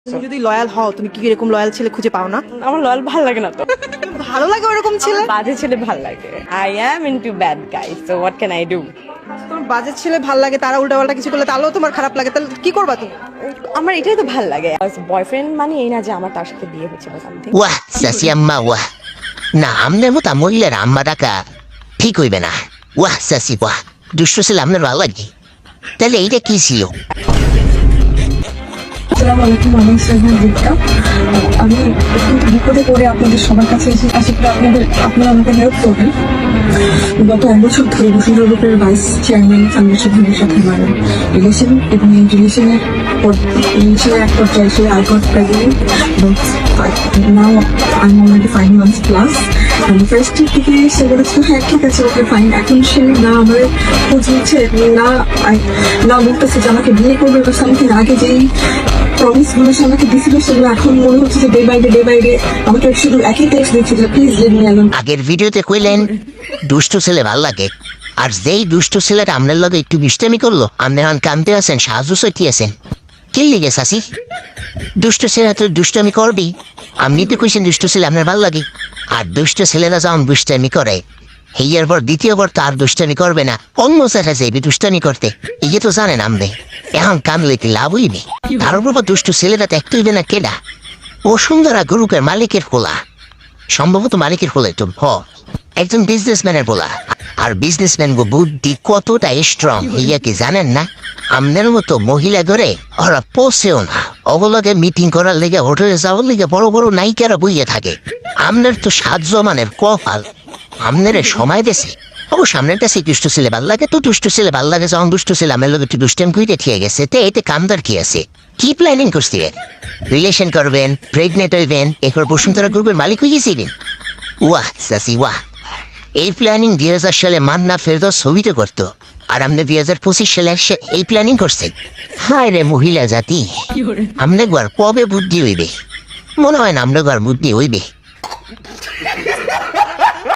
তুমি যদি লয়াল হও, তুমি কি এরকম লয়াল ছেলে খুঁজে পাও না? আমার লয়াল ভাল লাগে না তো। ভালো লাগে ওরকম ছেলে? বাজে ছেলে ভাল লাগে। I am into bad guys, so what can I do? তোমার বাজে ছেলে ভাল লাগে, তারা উল্টাপাল্টা কিছু করলে তাহলেও তোমার খারাপ লাগে, তাহলে কি করবা তুমি? আমার এটাই তো ভাল লাগে। বয়ফ্রেন্ড মানে এই না যে আমার তার সাথে বিয়ে হচ্ছে বা সামথিং। ওয়াহ চাচি আম্মা ওয়াহ, না আমনের মতো মহিলার আম্মা ডাকা ঠিক হইবে না। ওয়াহ চাচি ওয়াহ, দুষ্ট ছেলে আপনার ভালো লাগে? তাহলে এইটা কি ছিল? আসসালামু আলাইকুম, আমি সৈয়দ রিক্তা। আমি একটু বিপদে পড়ে আপনাদের সবার কাছে এসে আশা করি আপনারা আমাকে হেল্প করবেন। গত 1 বছর ধরে বসুন্ধরা গ্রুপের ভাইস চেয়ারম্যান ফাউন্ডেশন ভাইয়ের সাথে আমার রিলেশন, এবং এই রিলেশনের এক পর্যায়ে সে আই গট প্রেগনেন্ট, এবং now I am already 5 months plus. আমি ফার্স্ট থেকে সে বলেছিল হ্যাঁ ঠিক আছে ওকে ফাইন। এখন সে না আমার খোঁজ নিচ্ছে, না বলতেছে যে আমাকে বিয়ে করবে বা সামথিং। আগে যেই প্রমিসগুলো সে আমাকে দিছিল সেগুলো এখন মনে হচ্ছে যে ডে বাই ডে আমাকে শুধু একই টেক্সট দিচ্ছে যে প্লিজ লিভ মি অ্যালোন। আগের ভিডিওতে কইলেন দুষ্ট ছেলে ভাল লাগে, আর যেই দুষ্ট ছেলেটা আপনার লগে একটু বিষ্টামি করলো আপনি এখন কামতে আছেন, সাহায্য সইতে আছেন। কি লিগে চাচি? দুষ্ট ছেলে তো দুষ্টামি করবি, আপনি তো কইছেন দুষ্ট ছেলে আপনার ভাল লাগে। আর দুষ্ট ছেলেরা যখন দুষ্টামি করে হেয়ার পর দ্বিতীয়বার তো আর দুষ্টামি করবে না, অন্য জায়গায় যাইবে দুষ্টামি করতে। এই তো জানেন আমনে এখন কামলে কি লাভ হইবে? তার উপর দুষ্ট ছেলেরা দেখতে হইবে না কেডা? বসুন্ধরা গ্রুপের মালিকের পোলা, সম্ভবত মালিকের পোলা তো একজন বিজনেসম্যানের পোলা। আর বিজনেসম্যান গো বুদ্ধি কতটা স্ট্রং হইয়া কি জানেন না? আমনের মতো মহিলা ধরে ওরা পোষেও না, ওগুলোকে মিটিং করার লেগে হোটেলে যাওয়ার লেগে বড় বড় নায়িকারা বইয়ে থাকে। আমনের তো সাহায্য মানের কপাল, আমনের সময় দেশে অবশ্য সামনের কাছে দুষ্ট ছেলে ভাল লাগে, তো দুষ্ট ছেলে ভাল লাগে যখন দুষ্ট ছেলে আমার লোক একটু দুষ্টাম কইতে ঠিক গেছে। তো এতে কামদার কি আছে? কি প্ল্যানিং করছিলেন? রিলেশন করবেন, প্রেগনেন্ট হইবেন, এরপর বসুন্ধরা গ্রুপের মালিক হয়ে গেছিলেন? ওয়াহ চাচি ওয়াহ, এই প্ল্যানিং 2000 সালে মান্না ফেরদৌস ছবিতে করতো, আর আপনি 2025 সালে এই প্ল্যানিং করছেন। হায় রে মহিলা জাতি, আমনে একবার কবে বুদ্ধি হইবে? মনে হয় না আমরা বুদ্ধি হইবে।